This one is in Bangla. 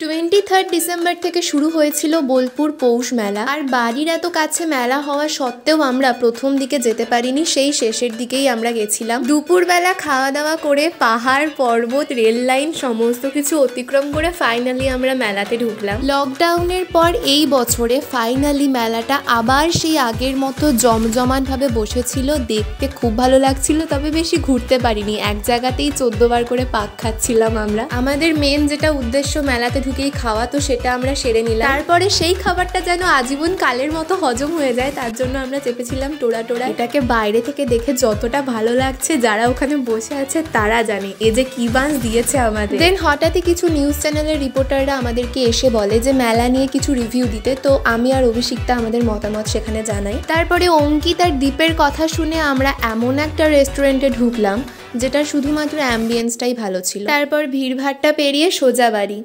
23 ডিসেম্বর থেকে শুরু হয়েছিল বোলপুর পৌষ মেলা। আর বাড়ির এত কাছে মেলা হওয়া সত্ত্বেও আমরা প্রথম দিকে যেতে পারিনি, সেই শেষের দিকেই আমরা গেছিলাম। দুপুরবেলা খাওয়া দাওয়া করে পাহাড় পর্বত রেল লাইন সমস্ত কিছু অতিক্রম করে ফাইনালি আমরা মেলাতে ঢুকলাম। লকডাউনের পর এই বছরে ফাইনালি মেলাটা আবার সেই আগের মতো জমজমাট ভাবে বসেছিল। দেখতে খুব ভালো লাগছিল, তবে বেশি ঘুরতে পারিনি, এক জায়গাতেই 14 বার করে পাক খাচ্ছিলাম আমরা। আমাদের মেন যেটা উদ্দেশ্য মেলাতে ঢুকেই খাওয়া, তো সেটা আমরা সেরে নিলাম। তারপরে সেই খাবারটা যেন আজীবন কালের মতো হজম হয়ে যায়, তার জন্য আমরা চেপেছিলাম টোরা। এটাকে বাইরে থেকে দেখে যতটা ভালো লাগছে, যারা ওখানে বসে আছে তারা জানে এ যে কি বান্স দিয়েছে আমাদের। দেন হঠাৎই কিছু নিউজ চ্যানেলের রিপোর্টাররা আমাদেরকে এসে বলে যে মেলা নিয়ে কিছু রিভিউ দিতে, তো আমি আর অভিষিক্তা আমাদের মতামত সেখানে জানাই। তারপরে অঙ্কিত আর দীপের কথা শুনে আমরা এমন একটা রেস্টুরেন্টে ঢুকলাম যেটার শুধুমাত্র অ্যাম্বিয়েন্সটাই ভালো ছিল। তারপর ভিড়ভাট্টা পেরিয়ে সোজা বাড়ি।